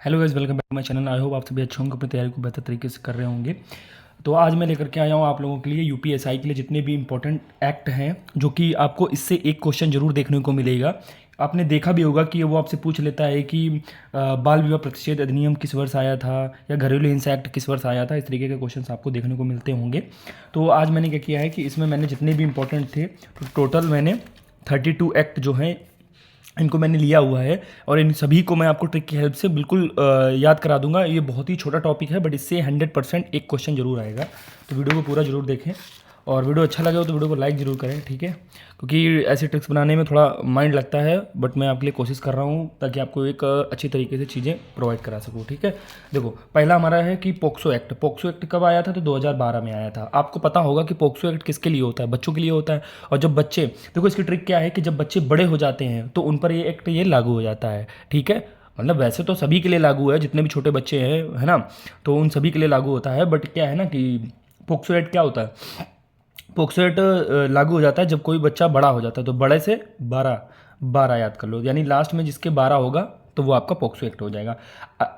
Hello guys, welcome back to my channel. I hope आप सभी अच्छे होंगे, अपनी तैयारी को बेहतर तरीके से कर रहे होंगे। तो आज मैं लेकर के आया हूँ आप लोगों के लिए यूपीएसआई के लिए जितने भी इंपॉर्टेंट एक्ट हैं, जो कि आपको इससे एक क्वेश्चन जरूर देखने को मिलेगा। आपने देखा भी होगा कि वो आपसे पूछ लेता है कि बाल विवाह प्रतिषेध अधिनियम किस वर्ष आया था, या घरेलू हिंसा एक्ट किस वर्ष आया था। इस तरीके के क्वेश्चंस आपको देखने को मिलते होंगे। तो आज मैंने क्या किया है कि इसमें मैंने जितने भी इंपॉर्टेंट थे, तो टोटल मैंने 32 एक्ट जो हैं इनको मैंने लिया हुआ है, और इन सभी को मैं आपको ट्रिक की हेल्प से बिल्कुल याद करा दूंगा। ये बहुत ही छोटा टॉपिक है, बट इससे 100% एक क्वेश्चन जरूर आएगा। तो वीडियो को पूरा जरूर देखें, और वीडियो अच्छा लगे हो तो वीडियो को लाइक जरूर करें, ठीक है। क्योंकि ऐसे ट्रिक्स बनाने में थोड़ा माइंड लगता है, बट मैं आपके लिए कोशिश कर रहा हूँ ताकि आपको एक अच्छी तरीके से चीज़ें प्रोवाइड करा सकूँ, ठीक है। देखो, पहला हमारा है कि पोक्सो एक्ट। पोक्सो एक्ट कब आया था? तो 2012 में आया था। आपको पता होगा कि पोक्सो एक्ट किसके लिए होता है? बच्चों के लिए होता है। और जब बच्चे, देखो इसकी ट्रिक क्या है कि जब बच्चे बड़े हो जाते हैं तो उन पर ये एक्ट ये लागू हो जाता है, ठीक है। मतलब वैसे तो सभी के लिए लागू है, जितने भी छोटे बच्चे हैं, है ना, तो उन सभी के लिए लागू होता है। बट क्या है ना कि पोक्सो एक्ट क्या होता है? पोक्सो एक्ट लागू हो जाता है जब कोई बच्चा बड़ा हो जाता है। तो बड़े से 12, 12 याद कर लो, यानी लास्ट में जिसके 12 होगा तो वो आपका पोक्सो एक्ट हो जाएगा।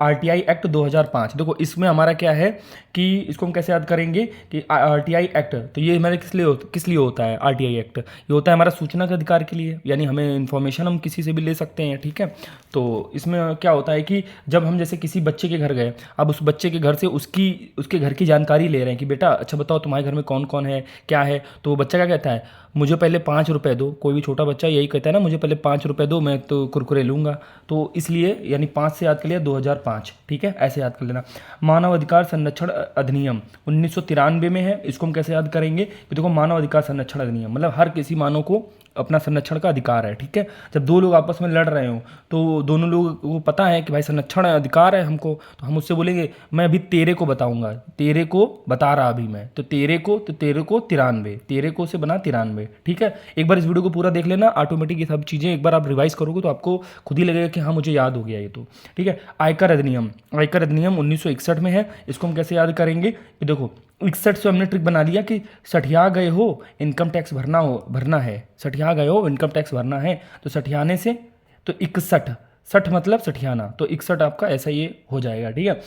आरटीआई एक्ट 2005, देखो इसमें हमारा क्या है कि इसको हम कैसे याद करेंगे कि आरटीआई एक्ट, तो ये हमारे किस लिए होता है? आरटीआई एक्ट ये होता है हमारा सूचना के अधिकार के लिए, यानी हमें इन्फॉर्मेशन हम किसी से भी ले सकते हैं, ठीक है। तो इसमें क्या होता है कि जब हम जैसे किसी बच्चे के घर गए, अब उस बच्चे के घर से उसके घर की जानकारी ले रहे हैं कि बेटा अच्छा बताओ तुम्हारे घर में कौन कौन है, क्या है। तो वो बच्चा क्या कहता है? मुझे पहले 5 रुपये दो। कोई भी छोटा बच्चा यही कहता है ना, मुझे पहले 5 रुपये दो, मैं तो कुरकुरे लूँगा। तो इसलिए यानी 5 से याद कर लिया 2005, ठीक है, ऐसे याद कर लेना। मानव अधिकार संरक्षण अधिनियम 1993 में है। इसको हम कैसे याद करेंगे कि देखो, मानव अधिकार संरक्षण अधिनियम मतलब हर किसी मानव को अपना संरक्षण का अधिकार है, ठीक है। जब दो लोग आपस में लड़ रहे हो तो दोनों लोगों को पता है कि भाई संरक्षण अधिकार है हमको, तो हम उससे बोलेंगे मैं अभी तेरे को बताऊंगा, तेरे को बता रहा अभी मैं, तो तेरे को 93, तेरे को से बना 93, ठीक है। एक बार इस वीडियो को पूरा देख लेना, ऑटोमेटिक ये सब चीज़ें एक बार आप रिवाइज करोगे तो आपको खुद ही लगेगा कि हाँ मुझे याद हो गया ये, तो ठीक है। आयकर अधिनियम 1961 में है। इसको हम कैसे याद करेंगे कि देखो 61 से हमने ट्रिक बना लिया कि सठिया गए हो इनकम टैक्स भरना है, सठिया गए हो इनकम टैक्स भरना है, तो सठियाने से तो 61, सठ मतलब सठियाना, तो 61 आपका ऐसा ये हो जाएगा, ठीक है।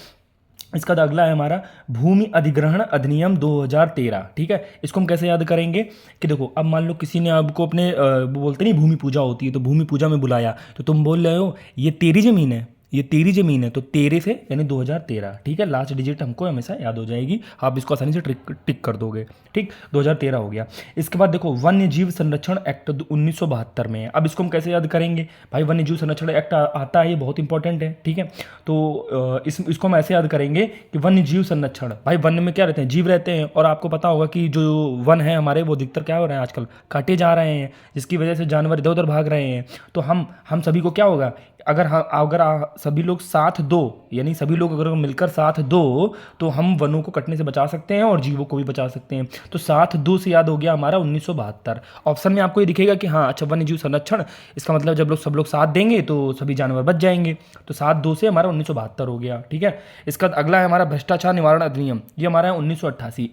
इसका अगला है हमारा भूमि अधिग्रहण अधिनियम 2013, ठीक है। इसको हम कैसे याद करेंगे कि देखो, अब मान लो किसी ने आपको अपने वो बोलते नहीं भूमि पूजा होती है, तो भूमि पूजा में बुलाया, तो तुम बोल रहे हो ये तेरी ज़मीन है, ये तेरी ज़मीन है, तो तेरे से यानी 2013, ठीक है। लास्ट डिजिट हमको हमेशा याद हो जाएगी, आप इसको आसानी से टिक कर दोगे, ठीक। 2013 हो गया। इसके बाद देखो वन्य जीव संरक्षण एक्ट 1972 में है। अब इसको हम कैसे याद करेंगे? भाई वन्य जीव संरक्षण एक्ट आता है, ये बहुत इंपॉर्टेंट है, ठीक है। तो इसको हम ऐसे याद करेंगे कि वन्य जीव संरक्षण, भाई वन में क्या रहते हैं? जीव रहते हैं, और आपको पता होगा कि जो वन है हमारे, वो अधिकतर क्या हो रहे हैं आजकल? काटे जा रहे हैं, जिसकी वजह से जानवर इधर उधर भाग रहे हैं। तो हम सभी को क्या होगा, अगर सभी लोग साथ दो, यानी सभी लोग अगर मिलकर साथ दो, तो हम वनों को कटने से बचा सकते हैं और जीवों को भी बचा सकते हैं। तो साथ दो से याद हो गया हमारा 1972। ऑप्शन में आपको ये दिखेगा कि हाँ अच्छा वन्य जीव संरक्षण, इसका मतलब जब सब लोग साथ देंगे तो सभी जानवर बच जाएंगे, तो साथ दो से हमारा 1972 हो गया, ठीक है। इसका अगला है हमारा भ्रष्टाचार निवारण अधिनियम, ये हमारा है 1988।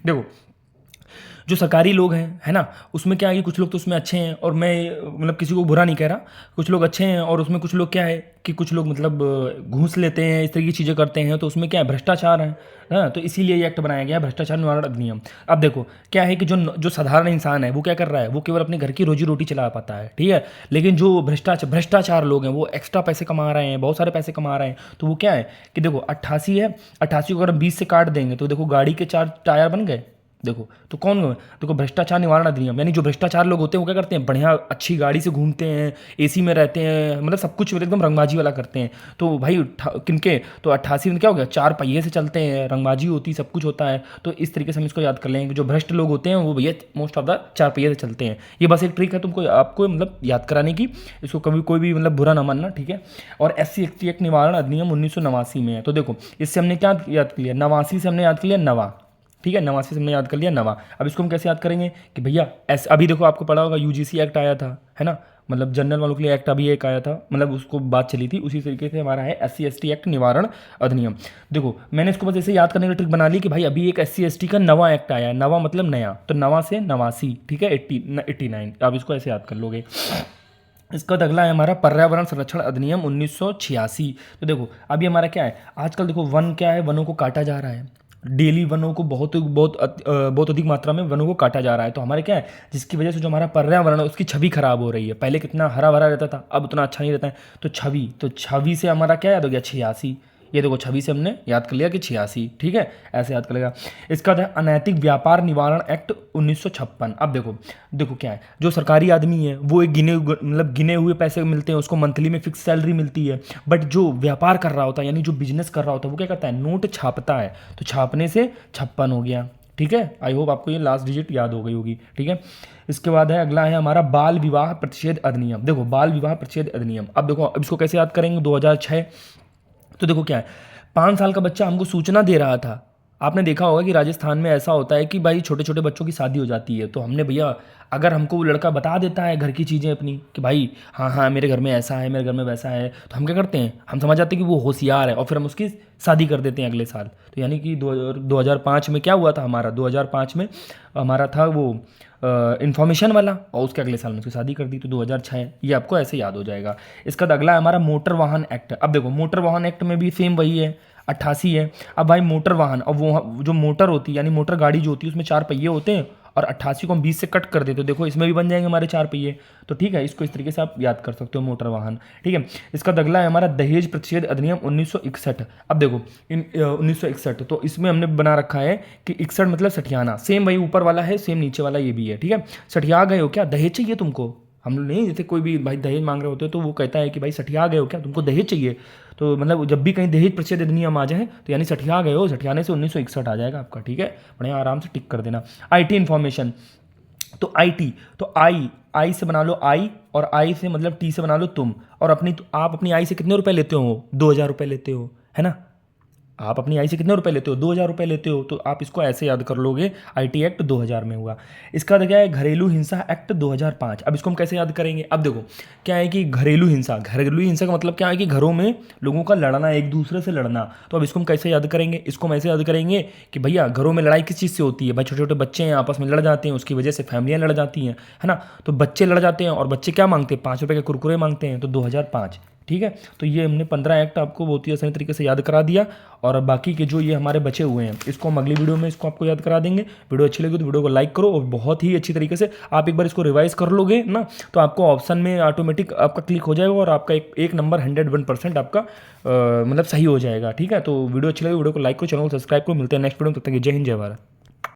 देखो जो सरकारी लोग हैं, है ना, उसमें क्या है कि कुछ लोग तो उसमें अच्छे हैं, और मैं मतलब किसी को बुरा नहीं कह रहा, कुछ लोग अच्छे हैं, और उसमें कुछ लोग क्या है कि कुछ लोग मतलब घूस लेते हैं, इस तरह की चीज़ें करते हैं, तो उसमें क्या है? भ्रष्टाचार है, हाँ। तो इसीलिए ये एक्ट बनाया गया है, भ्रष्टाचार निवारण अधिनियम। अब देखो क्या है कि जो साधारण इंसान है वो क्या कर रहा है? वो केवल अपने घर की रोजी रोटी चला पाता है, ठीक है। लेकिन जो भ्रष्टाचार लोग हैं वो एक्स्ट्रा पैसे कमा रहे हैं, बहुत सारे पैसे कमा रहे हैं। तो वो क्या है कि देखो 88 है, 88 को अगर हम 20 से काट देंगे तो देखो गाड़ी के 4 टायर बन गए। देखो तो कौन, देखो भ्रष्टाचार निवारण अधिनियम, यानी जो भ्रष्टाचार लोग होते हैं वो क्या करते हैं? बढ़िया अच्छी गाड़ी से घूमते हैं, एसी में रहते हैं, मतलब सब कुछ एकदम रंगबाजी वाला करते हैं। तो भाई किनके, तो 88 में क्या हो गया? 4 पहिए से चलते हैं, रंगबाजी होती है, सब कुछ होता है। तो इस तरीके से हम इसको याद कर लेंगे कि जो भ्रष्ट लोग होते हैं वो भैया मोस्ट ऑफ द 4 पहिए से चलते हैं। ये बस एक ट्रिक है तुमको, आपको मतलब याद कराने की, इसको कभी कोई भी मतलब बुरा ना मानना, ठीक है। और SC/ST एक्ट निवारण अधिनियम 1989 में है। तो देखो इससे हमने क्या याद कर लिया? 89 से हमने याद कर लिया नवा, ठीक है। 89 से हमने याद कर लिया नवा। अब इसको हम कैसे याद करेंगे कि भैया अभी देखो आपको पढ़ा होगा UGC एक्ट आया था, है ना, मतलब जनरल वालों के लिए एक्ट अभी एक आया था, मतलब उसको बात चली थी, उसी तरीके से हमारा है SC/ST एक्ट निवारण अधिनियम। देखो मैंने इसको बस ऐसे याद करने की ट्रिक बना ली कि भाई अभी एक SC/ST का नवा एक्ट आया है, नवा मतलब नया, तो नवा से 89, ठीक है, 89, आप इसको ऐसे याद कर लोगे। इसका बाद अगला है हमारा पर्यावरण संरक्षण अधिनियम 1986। तो देखो अभी हमारा क्या है, आजकल देखो वन क्या है, वनों को काटा जा रहा है, डेली वनों को बहुत अधिक मात्रा में वनों को काटा जा रहा है। तो हमारे क्या है, जिसकी वजह से जो हमारा पर्यावरण है उसकी छवि खराब हो रही है। पहले कितना हरा भरा रहता था, अब उतना अच्छा नहीं रहता है। तो छवि से हमारा क्या याद हो गया, 86। ये देखो छवि से हमने याद कर लिया कि 86, ठीक है, ऐसे याद कर लेगा। इसका है अनैतिक व्यापार निवारण एक्ट 1956। अब देखो देखो क्या है, जो सरकारी आदमी है वो एक गिने हुए पैसे मिलते हैं उसको, मंथली में फिक्स सैलरी मिलती है। बट जो व्यापार कर रहा होता है यानी जो बिजनेस कर रहा होता है वो क्या करता है, नोट छापता है। तो छापने से 56 हो गया, ठीक है। आई होप आपको ये लास्ट डिजिट याद हो गई होगी, ठीक है। इसके बाद है अगला है हमारा बाल विवाह प्रतिषेध अधिनियम। देखो बाल विवाह प्रतिषेध अधिनियम, अब देखो अब इसको कैसे याद करेंगे, 2006। तो देखो क्या है, 5 साल का बच्चा हमको सूचना दे रहा था। आपने देखा होगा कि राजस्थान में ऐसा होता है कि भाई छोटे छोटे बच्चों की शादी हो जाती है, तो हमने भैया अगर हमको वो लड़का बता देता है घर की चीज़ें अपनी कि भाई हाँ हाँ मेरे घर में ऐसा है, मेरे घर में वैसा है, तो हम क्या करते हैं, हम समझ जाते हैं कि वो होशियार है और फिर हम उसकी शादी कर देते हैं अगले साल। तो यानी कि 2005 में क्या हुआ था हमारा, 2005 में हमारा था वो इन्फॉर्मेशन वाला, और उसके अगले साल में उसकी शादी कर दी। तो 2006, ये आपको ऐसे याद हो जाएगा। इसका अगला है हमारा मोटर वाहन एक्ट। अब देखो मोटर वाहन एक्ट में भी सेम वही है, 88 है। अब भाई मोटर वाहन, अब वो जो मोटर होती है यानी मोटर गाड़ी जो होती है उसमें 4 पहिए होते हैं, और 88 को हम 20 से कट कर देते, तो देखो इसमें भी बन जाएंगे हमारे 4 पहिए। तो ठीक है, इसको इस तरीके से आप याद कर सकते हो, मोटर वाहन, ठीक है। इसका अगला है हमारा दहेज प्रतिषेध अधिनियम 1961। अब देखो 1961, तो इसमें हमने बना रखा है कि 61 मतलब सठियाना, सेम वही ऊपर वाला है, सेम नीचे वाला ये भी है, ठीक है। सठिया गए हो क्या, दहेज चाहिए तुमको, हम लोग नहीं, जैसे कोई भी भाई दहेज मांग रहे होते हैं तो वो कहता है कि भाई सठिया गए हो क्या, तुमको दहेज चाहिए। तो मतलब जब भी कहीं दहेज प्रतिषेध अधिनियम आ जाए तो यानी सठिया गए हो, सठियाने से 1961 आ जाएगा आपका, ठीक है। बढ़िया आराम से टिक कर देना। आईटी इन्फॉर्मेशन, तो आईटी, तो आई से बना लो आई, और आई से मतलब टी से बना लो तुम, और आप अपनी आई से कितने रुपए लेते हो, 2000 रुपये लेते हो, है ना। आप अपनी आई से कितने रुपए लेते हो, 2000 रुपये लेते हो, तो आप इसको ऐसे याद कर लोगे, आईटी एक्ट 2000 में हुआ। इसका क्या है, घरेलू हिंसा एक्ट 2005। अब इसको हम कैसे याद करेंगे, अब देखो क्या है कि घरेलू हिंसा का मतलब क्या है कि घरों में लोगों का लड़ना, एक दूसरे से लड़ना। तो अब इसको हम कैसे याद करेंगे, इसको हम ऐसे याद करेंगे कि भैया घरों में लड़ाई किस चीज़ से होती है, भाई छोटे छोटे बच्चे हैं आपस में लड़ जाते हैं, उसकी वजह से फैमिलियाँ लड़ जाती हैं, है ना। तो बच्चे लड़ जाते हैं और बच्चे क्या मांगते हैं, 5 रुपये के कुरकुरे मांगते हैं, तो 2005, ठीक है। तो ये हमने 15 एक्ट आपको बहुत ही आसानी तरीके से याद करा दिया, और बाकी के जो ये हमारे बचे हुए हैं इसको हम अगली वीडियो में इसको आपको याद करा देंगे। वीडियो अच्छी लगी तो वीडियो को लाइक करो, और बहुत ही अच्छी तरीके से आप एक बार इसको रिवाइज कर लोगे ना, तो आपको ऑप्शन में ऑटोमेटिक आपका क्लिक हो जाएगा, और आपका एक नंबर 101% आपका मतलब सही हो जाएगा, ठीक है। तो वीडियो अच्छी लगी वीडियो को लाइक करो, चैनल को सब्सक्राइब करो, मिलते हैं नेक्स्ट वीडियो में, तब तक जय हिंद जय भारत।